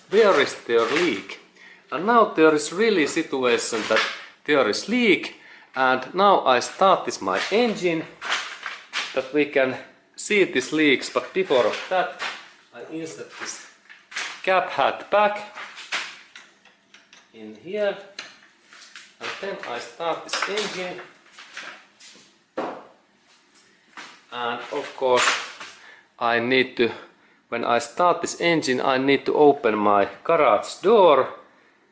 Where is there leak? And now there is really situation that there is leak, and now I start this my engine that we can see these leaks, but before of that I insert this cap hat back in here, and then I start this engine, and of course I need to, when I start this engine, I need to open my garage door,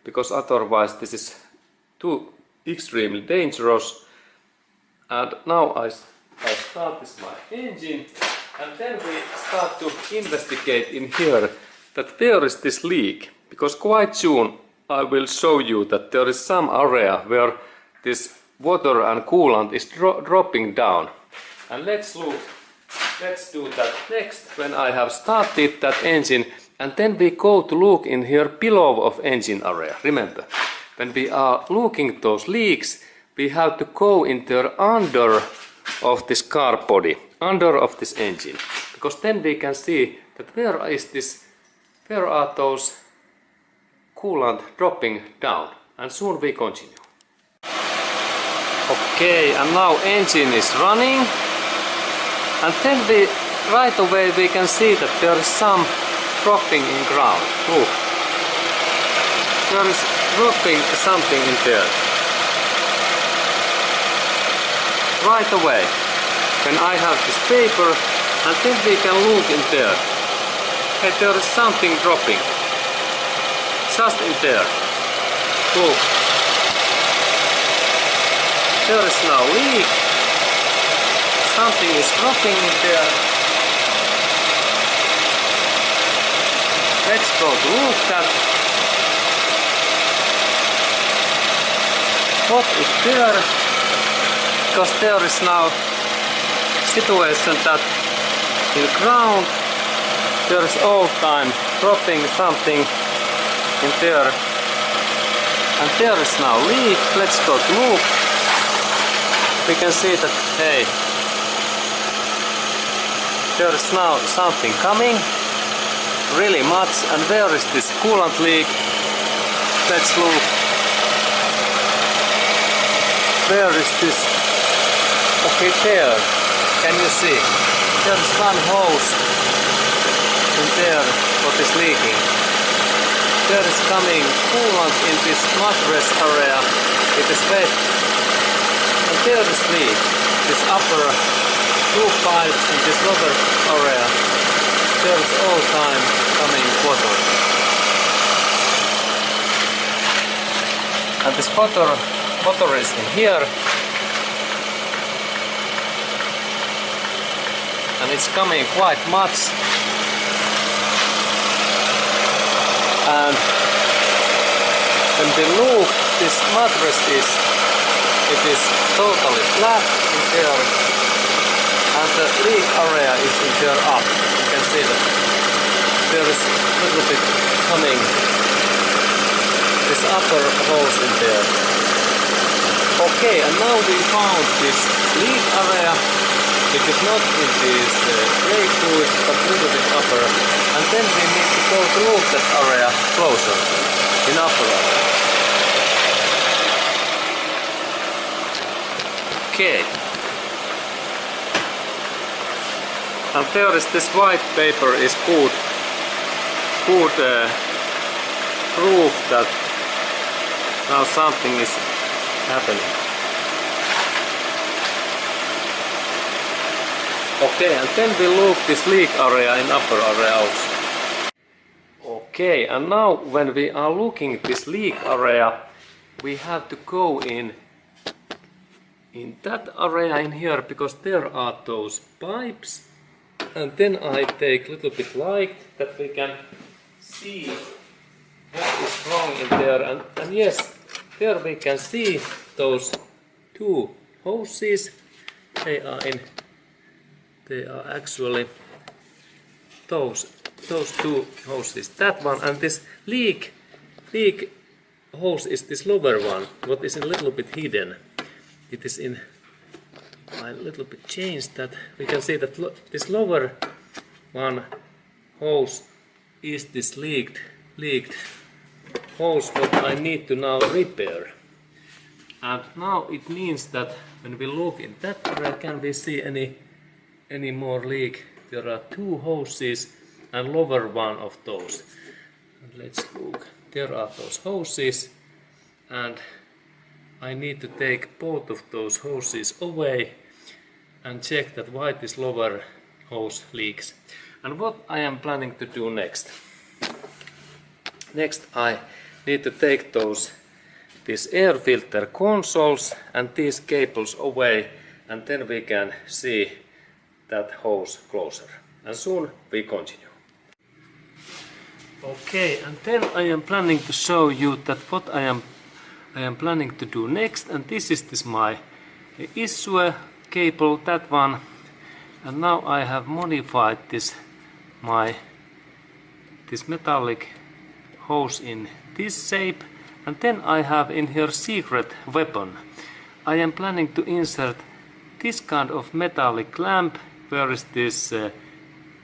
because otherwise this is too extremely dangerous. And now I start this my engine, and then we start to investigate in here that where is this leak, because quite soon I will show you that there is some area where this water and coolant is dropping down. And let's do that next when I have started that engine, and then we go to look in here below of engine area. Remember, when we are looking those leaks, we have to go in there under of this car body, under of this engine, because then we can see that where are those coolant dropping down, and soon we continue. Okay, and now engine is running, and then right away we can see that there is some dropping in ground. Look, there is dropping something in there. Right away, when I have this paper, and then we can look in there. Hey, there is something dropping. Just in there. Look. There is now leak. Something is dropping in there. Let's go to look at what is there. Because there is now situation that in ground there is all time dropping something in there, and there is now leak. Let's go to look. We can see that, hey, there is now something coming really much. And where is this coolant leak? Let's look. Where is this? Okay, there. Can you see? There is one hose in there what is leaking. There is coming coolant in this mattress area. It is wet. And there is leak. This upper two pipes in this lower area. There is all time coming water. And this water is in here. And it's coming quite much. And when we look, this mattress is totally flat in there, and the leak area is in there up. You can see that there is a little bit coming this upper hose in there. Okay, and now we found this leak area. It is not in this brake fluid, but a little bit upper. And then we need to go to look that area closer, in upper area. Okay. And there is this white paper is good proof that now something is happening. Okay, and then we look this leak area in upper area also. Okay, and now when we are looking this leak area, we have to go in that area in here, because there are those pipes. And then I take a little bit light that we can see what is wrong in there. And yes, there we can see those two hoses. They are actually those two hoses. That one, and this leak hose is this lower one, what is a little bit hidden. It is in I a little bit change that. We can see that this lower one hose is this leaked hose what I need to now repair. And now it means that when we look in that area, can we see any more leak? There are two hoses and lower one of those. And let's look. There are those hoses, and I need to take both of those hoses away and check that why this lower hose leaks. And what I am planning to do next. Next I need to take these air filter consoles and these cables away, and then we can see that hose closer. And soon we continue. Okay, and then I am planning to show you that what I am planning to do next, and this is my issue cable, that one, and now I have modified this metallic hose in this shape, and then I have in here secret weapon. I am planning to insert this kind of metallic clamp where is this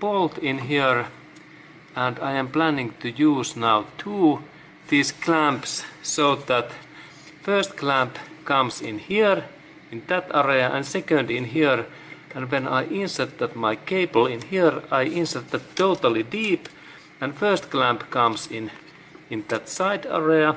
bolt in here, and I am planning to use now these clamps so that first clamp comes in here in that area and second in here, and when I insert that my cable in here, I insert that totally deep, and first clamp comes in that side area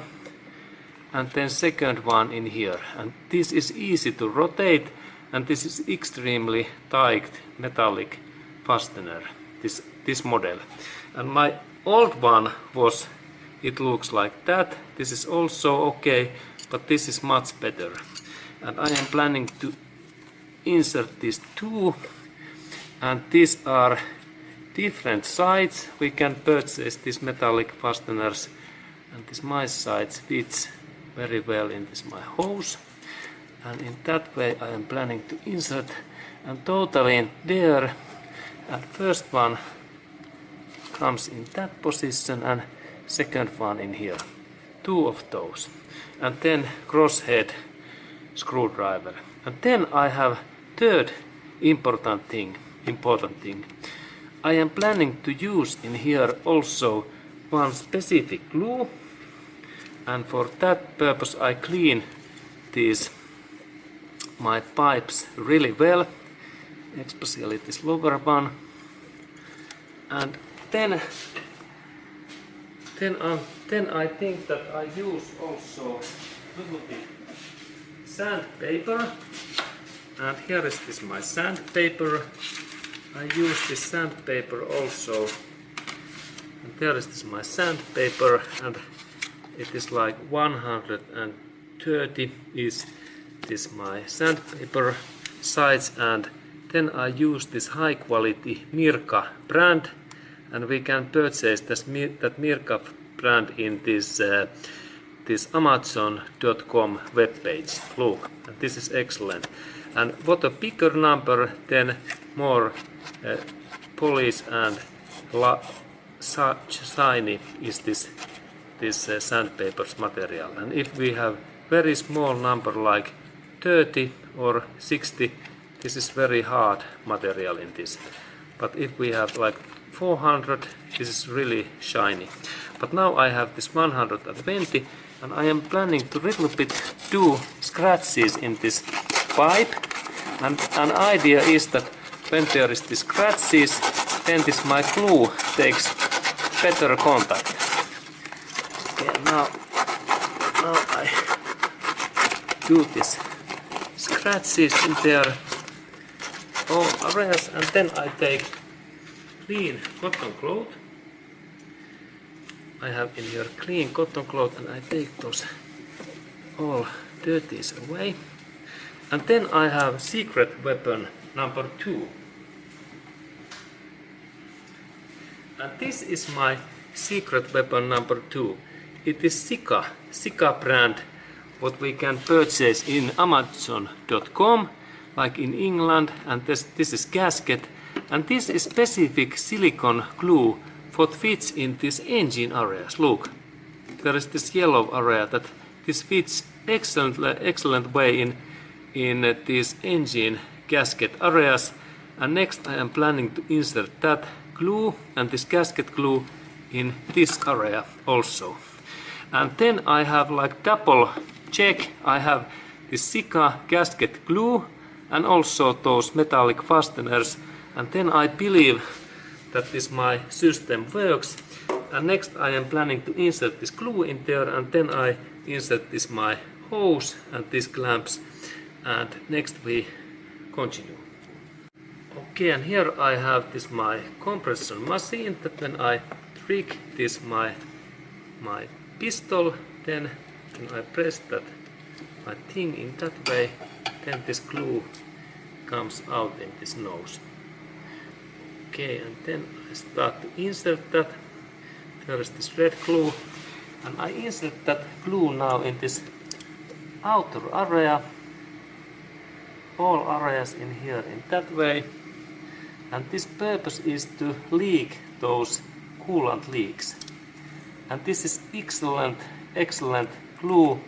and then second one in here, and this is easy to rotate, and this is extremely tight metallic fastener, this model. And my old one was, it looks like that. This is also okay, but this is much better. And I am planning to insert these two, and these are different sides. We can purchase these metallic fasteners, and this my side fits very well in this my hose, and in that way I am planning to insert and totally in there, and first one comes in that position and second one in here, two of those, and then crosshead screwdriver. And then I have third important thing. I am planning to use in here also one specific glue, and for that purpose I clean my pipes really well, especially this lower one, and then I think that I use also a little bit sandpaper, and here is this my sandpaper. I use this sandpaper also, and there is this my sandpaper, and it is like 130 is this my sandpaper size, and then I use this high quality Mirka brand, and we can purchase that Mirka brand in this Amazon.com webpage. Look, and this is excellent. And what a bigger number, then more polish and shiny is this sandpaper's material. And if we have very small number like 30 or 60, this is very hard material in this. But if we have like 400, this is really shiny. But now I have this 120, and I am planning to little bit do scratches in this pipe. And an idea is that when there is this scratches, then this my glue takes better contact. Okay, now I do this scratches in there all areas, and then I take clean cotton cloth. I have in here clean cotton cloth, and I take those all dirties away. And then I have secret weapon number 2. And this is my secret weapon number 2. It is Sika brand, what we can purchase in Amazon.com, like in England, and this is gasket, and this is specific silicone glue what fits in these engine areas. Look, there is this yellow area that this fits excellent way in this engine gasket areas, and next I am planning to insert that glue and this gasket glue in this area also. And then I have like double check. I have this Sika gasket glue and also those metallic fasteners, and then I believe that this my system works. And next I am planning to insert this glue in there, and then I insert this my hose and these clamps, and next we continue. Okay, and here I have this my compression machine, that when I trick this my pistol, then when I press that my thing in that way, then this glue comes out in this nose. Okay, and then I start to insert that. There is this red glue, and I insert that glue now in this outer area, all areas in here in that way. And this purpose is to leak those coolant leaks. And this is excellent glue.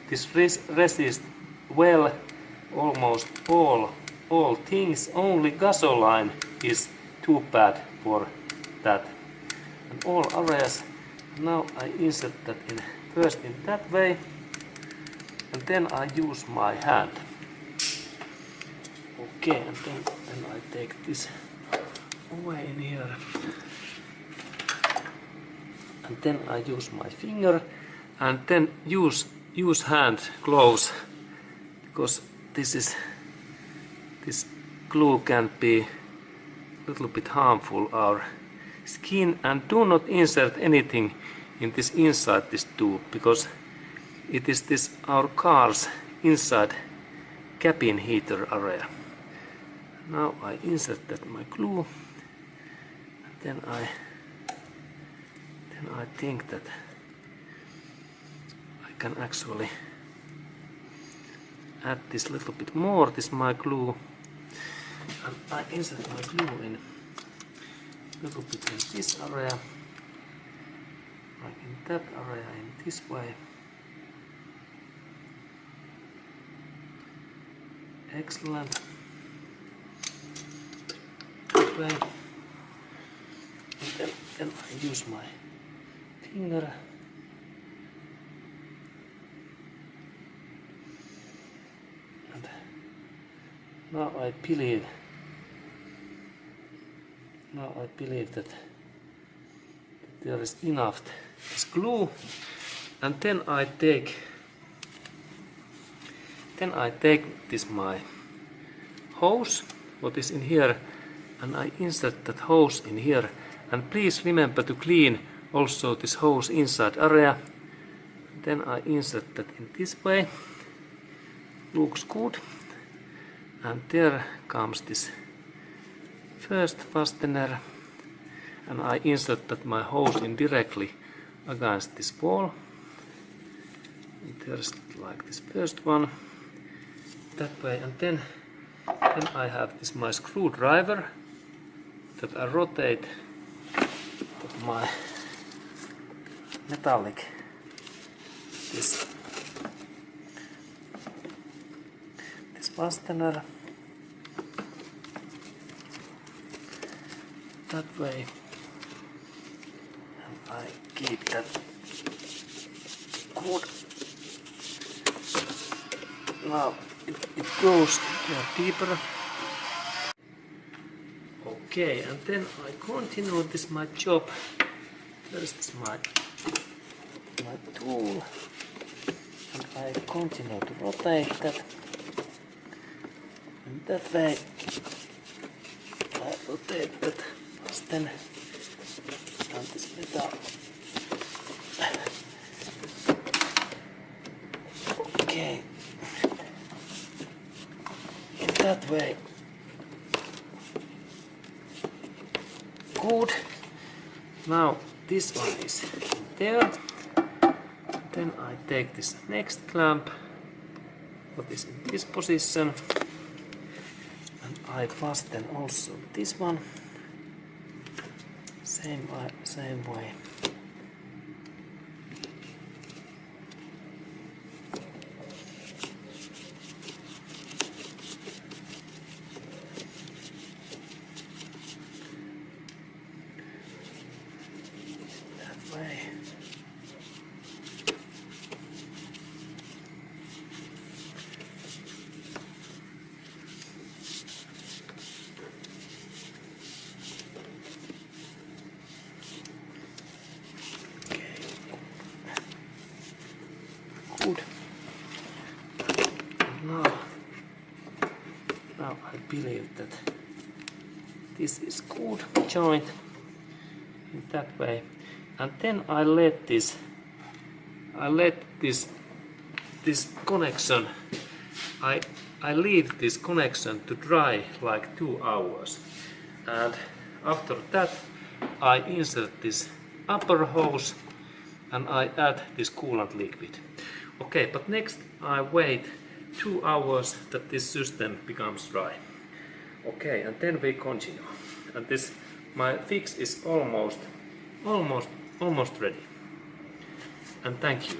This resists well almost all things. Only gasoline is too bad for that. And all areas. Now I insert that in first in that way, and then I use my hand. Okay, and then I take this away in here, and then I use my finger, and then use hand gloves, because this glue can be a little bit harmful our skin. And do not insert anything in this inside this tube, because it is this our car's inside cabin heater area. Now I insert that my glue, and then I think that I can actually add this little bit more, this my glue, and I insert my glue in a little bit in this area, like in that area, in this way. Excellent. That way. And then I use my finger. And now I believe that there is enough this glue, and then I take this my hose, what is in here, and I insert that hose in here. And please remember to clean also this hose inside area. Then I insert that in this way. Looks good. And there comes this first fastener, and I insert that my hose in directly against this wall. And there's like this first one that way, and then I have this my screwdriver that I rotate my metallic this fastener that way, and I keep that good. Now it goes deeper. Okay, and then I continue this my job. There's this my tool, and I continue to rotate that. And that way I rotate that fasten and this metal. Okay, in that way. Good. Now this one is there. Then I take this next clamp, what is in this position, and I fasten also this one same way. believe that this is good joint in that way. And then I let this connection, I leave this connection to dry like 2 hours. And after that I insert this upper hose and I add this coolant liquid. Okay, but next I wait 2 hours that this system becomes dry. Okay, and then we continue. And this, my fix is almost ready. And thank you.